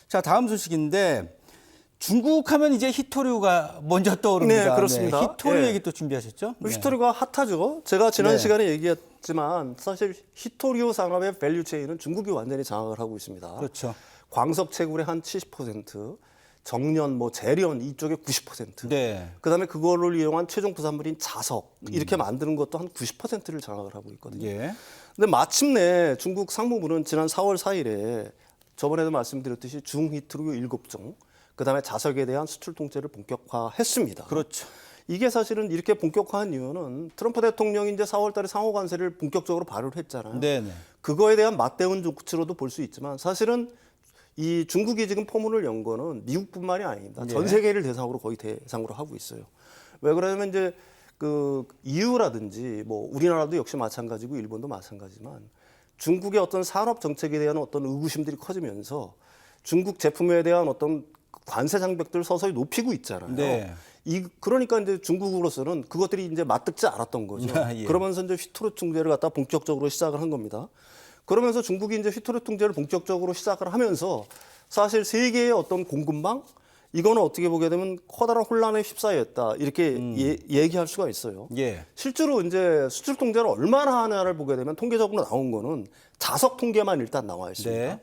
자, 다음 소식인데 중국 하면 이제 히토류가 먼저 떠오릅니다. 네, 그렇습니다. 히토류 예. 얘기 또 준비하셨죠? 네. 히토류가 핫하죠. 제가 지난 네. 시간에 얘기했지만 사실 히토류 산업의 밸류체인은 중국이 완전히 장악을 하고 있습니다. 그렇죠. 광석 채굴의 한 70%, 정련, 재련 이쪽에 90%. 네. 그다음에 그거를 이용한 최종 부산물인 자석 이렇게 만드는 것도 한 90%를 장악을 하고 있거든요. 예. 근데 마침내 중국 상무부는 지난 4월 4일에 저번에도 말씀드렸듯이 중히토류 7종, 그다음에 자석에 대한 수출 통제를 본격화했습니다. 그렇죠. 이게 사실은 이렇게 본격화한 이유는 트럼프 대통령이 이제 4월 달에 상호 관세를 본격적으로 발효를 했잖아요. 네네. 그거에 대한 맞대응 조치로도 볼 수 있지만 사실은 이 중국이 지금 포문을 연 거는 미국뿐만이 아닙니다. 네. 전 세계를 대상으로 거의 대상으로 하고 있어요. 왜 그러냐면 이제 그 EU라든지 우리나라도 역시 마찬가지고 일본도 마찬가지지만 중국의 어떤 산업 정책에 대한 어떤 의구심들이 커지면서 중국 제품에 대한 어떤 관세 장벽들을 서서히 높이고 있잖아요. 네. 그러니까 이제 중국으로서는 그것들이 이제 맞듣지 않았던 거죠. 예. 그러면서 이제 휘토르 통제를 갖다 본격적으로 시작을 한 겁니다. 그러면서 중국이 이제 휘토르 통제를 본격적으로 시작을 하면서 사실 세계의 어떤 공급망 이거는 어떻게 보게 되면 커다란 혼란에 휩싸였다 이렇게 얘기할 수가 있어요. 예. 실제로 이제 수출 통제를 얼마나 하냐를 보게 되면 통계적으로 나온 거는 자석 통계만 일단 나와 있습니다. 네.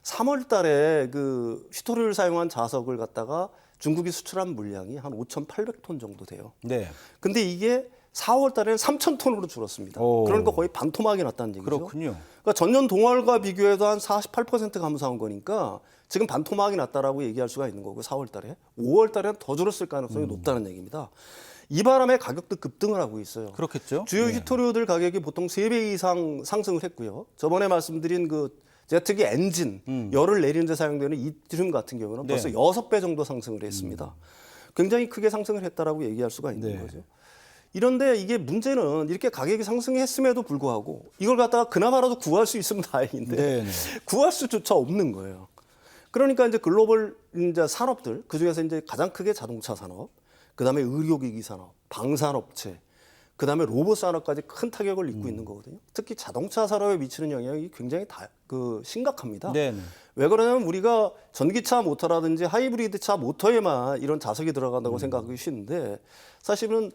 3월 달에 그 휘토르를 사용한 자석을 갖다가 중국이 수출한 물량이 한 5,800톤 정도 돼요. 네. 근데 이게 4월 달에는 3,000톤으로 줄었습니다. 오. 그러니까 거의 반토막이 났다는 얘기죠. 그렇군요. 그러니까 전년 동월과 비교해도 한 48% 감소한 거니까 지금 반토막이 났다라고 얘기할 수가 있는 거고 4월 달에 5월 달에는 더 줄었을 가능성이 높다는 얘기입니다. 이 바람에 가격도 급등을 하고 있어요. 그렇겠죠. 주요 네. 히토류들 가격이 보통 3배 이상 상승을 했고요. 저번에 말씀드린 그 제트기 엔진, 열을 내리는 데 사용되는 이트륨 같은 경우는 네. 벌써 6배 정도 상승을 했습니다. 굉장히 크게 상승을 했다라고 얘기할 수가 있는 네. 거죠. 이런데 이게 문제는 이렇게 가격이 상승했음에도 불구하고 이걸 갖다가 그나마라도 구할 수 있으면 다행인데 네, 네. 구할 수조차 없는 거예요. 그러니까 이제 글로벌 이제 산업들 그중에서 이제 가장 크게 자동차 산업, 그다음에 의료기기 산업, 방산업체, 그다음에 로봇 산업까지 큰 타격을 입고 있는 거거든요. 특히 자동차 산업에 미치는 영향이 굉장히 심각합니다. 네, 네. 왜 그러냐면 우리가 전기차 모터라든지 하이브리드차 모터에만 이런 자석이 들어간다고 생각하기 쉬운데 사실은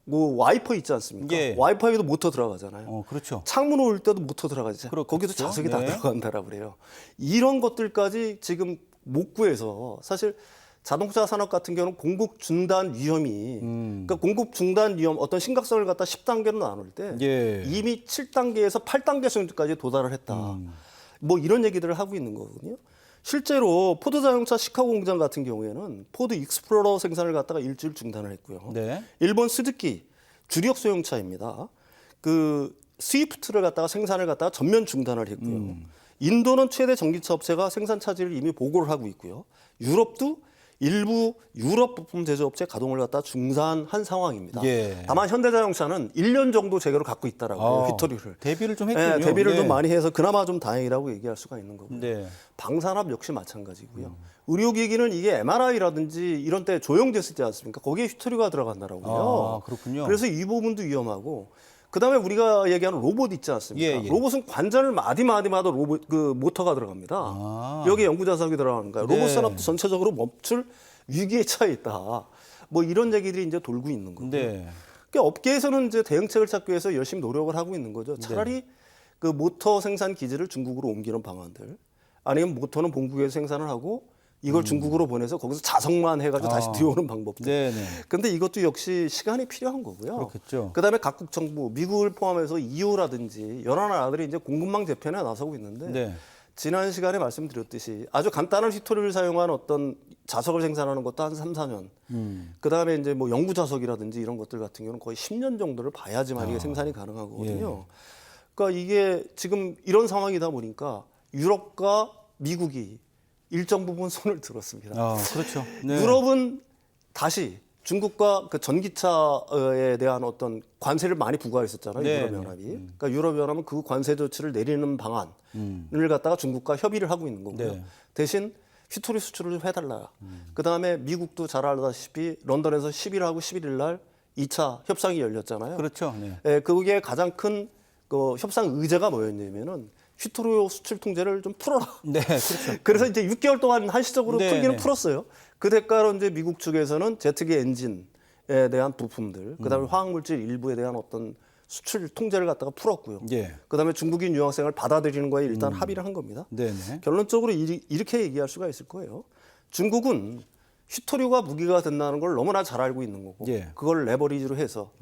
와이퍼 있지 않습니까? 예. 와이퍼에도 모터 들어가잖아요. 그렇죠. 창문 올 때도 모터 들어가지. 그렇겠죠. 거기도 자석이 다 네. 들어간다라고 그래요. 이런 것들까지 지금 못 구해서 사실 자동차 산업 같은 경우는 공급 중단 위험이 그러니까 공급 중단 위험 어떤 심각성을 갖다 10단계로 나눌 때 예. 이미 7단계에서 8단계 수준까지 도달을 했다. 이런 얘기들을 하고 있는 거거든요. 실제로 포드 자동차 시카고 공장 같은 경우에는 포드 익스플로러 생산을 갖다가 일주일 중단을 했고요. 네. 일본 스즈키 주력 소형차입니다. 그 스위프트를 갖다가 생산을 갖다가 전면 중단을 했고요. 인도는 최대 전기차 업체가 생산 차질을 이미 보고를 하고 있고요. 유럽도 일부 유럽 부품 제조업체 가동을 갖다 중단한 상황입니다. 예. 다만 현대자동차는 1년 정도 재고를 갖고 있다라고 해요. 휘토류를. 대비를 좀 했군요. 대비를 네. 좀 많이 해서 그나마 좀 다행이라고 얘기할 수가 있는 거고요. 네. 방산업 역시 마찬가지고요. 의료기기는 이게 MRI라든지 이런 때 조영됐지 않습니까? 거기에 휘토류가 들어간다라고요. 그렇군요. 그래서 이 부분도 위험하고 그다음에 우리가 얘기하는 로봇 있지 않습니까? 예, 예. 로봇은 관절을 마디마디마다 모터가 들어갑니다. 여기 연구 자석이 들어가는 거예요. 네. 로봇 산업도 전체적으로 멈출 위기에 처해 있다. 이런 얘기들이 이제 돌고 있는 거고요. 네. 그러니까 업계에서는 이제 대응책을 찾기 위해서 열심히 노력을 하고 있는 거죠. 차라리 그 모터 생산 기지를 중국으로 옮기는 방안들, 아니면 모터는 본국에서 생산을 하고 이걸 중국으로 보내서 거기서 자석만 해가지고 다시 들여오는 방법들. 네네. 근데 이것도 역시 시간이 필요한 거고요. 그렇겠죠. 그다음에 각국 정부, 미국을 포함해서 EU라든지 여러 나라들이 이제 공급망 재편에 나서고 있는데 네. 지난 시간에 말씀드렸듯이 아주 간단한 휘토류를 사용한 어떤 자석을 생산하는 것도 한 3, 4년. 그다음에 이제 연구 자석이라든지 이런 것들 같은 경우는 거의 10년 정도를 봐야지만 이게 생산이 가능하거든요. 그러니까 이게 지금 이런 상황이다 보니까 유럽과 미국이 일정 부분 손을 들었습니다. 그렇죠. 네. 유럽은 다시 중국과 그 전기차에 대한 어떤 관세를 많이 부과했었잖아요. 네, 유럽연합이. 그러니까 유럽연합은 그 관세 조치를 내리는 방안을 갖다가 중국과 협의를 하고 있는 거고요. 네. 대신 휘토리 수출을 좀 해달라. 그다음에 미국도 잘 알다시피 런던에서 10일하고 11일 날 2차 협상이 열렸잖아요. 그렇죠. 네. 예, 그게 가장 큰 그 협상 의제가 뭐였냐면은 휘토류 수출 통제를 좀 풀어라. 네, 그렇죠. 그래서 이제 6개월 동안 한시적으로 네, 풀기는 네. 풀었어요. 그 대가로 이제 미국 측에서는 제트기 엔진에 대한 부품들, 그다음에 화학물질 일부에 대한 어떤 수출 통제를 갖다가 풀었고요. 예. 그다음에 중국인 유학생을 받아들이는 거에 일단 합의를 한 겁니다. 네네. 결론적으로 이렇게 얘기할 수가 있을 거예요. 중국은 휘토류가 무기가 된다는 걸 너무나 잘 알고 있는 거고 예. 그걸 레버리지로 해서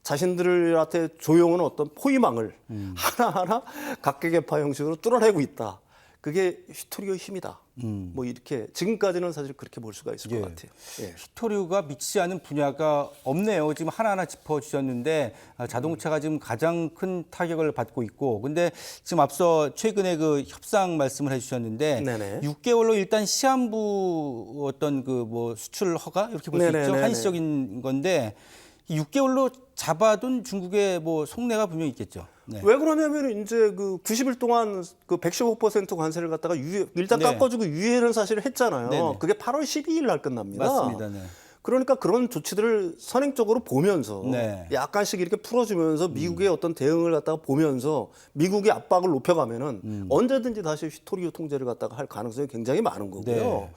자신들한테 조여오는 어떤 포위망을 하나하나 각계개파 형식으로 뚫어내고 있다. 그게 휘토류의 힘이다. 뭐 이렇게 지금까지는 사실 그렇게 볼 수가 있을 예. 것 같아요. 예. 휘토류가 미치지 않은 분야가 없네요. 지금 하나하나 짚어주셨는데 자동차가 지금 가장 큰 타격을 받고 있고, 근데 지금 앞서 최근에 그 협상 말씀을 해주셨는데 네네. 6개월로 일단 시한부 어떤 그 뭐 수출 허가 이렇게 볼 수 있죠. 네네네네. 한시적인 건데 6개월로 잡아둔 중국의 뭐 속내가 분명히 있겠죠. 네. 왜 그러냐면 이제 그 90일 동안 그 115% 관세를 갖다가 일단 네. 깎아주고 유예는 사실 했잖아요. 네네. 그게 8월 12일 날 끝납니다. 맞습니다. 네. 그러니까 그런 조치들을 선행적으로 보면서 네. 약간씩 이렇게 풀어주면서 미국의 어떤 대응을 갖다가 보면서 미국의 압박을 높여가면은 언제든지 다시 휘토류 통제를 갖다가 할 가능성이 굉장히 많은 거고요. 네.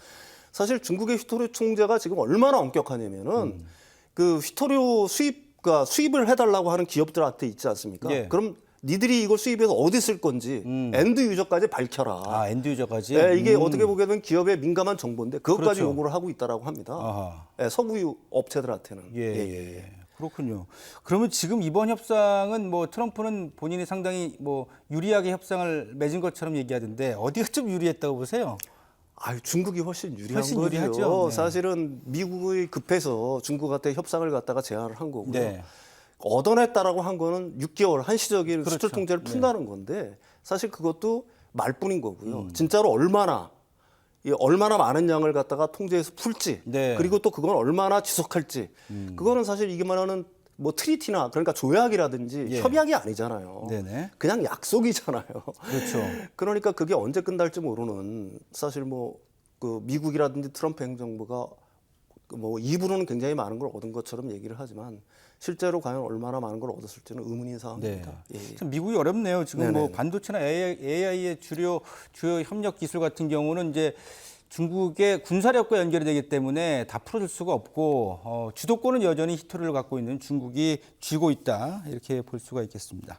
사실 중국의 휘토류 통제가 지금 얼마나 엄격하냐면은 그 휘토류 수입을 해달라고 하는 기업들한테 있지 않습니까? 예. 그럼 니들이 이걸 수입해서 어디 쓸 건지 엔드 유저까지 밝혀라. 아, 엔드 유저까지. 네, 이게 어떻게 보게 되면 기업의 민감한 정보인데 그것까지 그렇죠. 요구를 하고 있다라고 합니다. 아하. 네, 서구 업체들한테는. 예. 그렇군요. 그러면 지금 이번 협상은 뭐 트럼프는 본인이 상당히 뭐 유리하게 협상을 맺은 것처럼 얘기하던데 어디가 좀 유리했다고 보세요? 아유, 중국이 훨씬 유리한 훨씬 거죠. 유리하죠. 네. 사실은 미국이 급해서 중국한테 협상을 갖다가 제안을 한 거고요. 네. 얻어냈다라고 한 거는 6개월 한시적인 그렇죠. 수출 통제를 푼다는 건데 사실 그것도 말뿐인 거고요. 음. 진짜로 얼마나 많은 양을 갖다가 통제해서 풀지, 네. 그리고 또 그건 얼마나 지속할지, 그거는 사실 이게 말하는 뭐 트리티나 그러니까 조약이라든지 예. 협약이 아니잖아요. 네네. 그냥 약속이잖아요. 그렇죠. 그러니까 그게 언제 끝날지 모르는 사실 뭐 그 미국이라든지 트럼프 행정부가 뭐 입으로는 굉장히 많은 걸 얻은 것처럼 얘기를 하지만 실제로 과연 얼마나 많은 걸 얻었을지는 의문인 상황입니다. 네. 예. 참 미국이 어렵네요. 지금 뭐 네네. 반도체나 AI의 주요 협력 기술 같은 경우는 이제 중국의 군사력과 연결이 되기 때문에 다 풀어줄 수가 없고 주도권은 여전히 휘토류를 갖고 있는 중국이 쥐고 있다 이렇게 볼 수가 있겠습니다.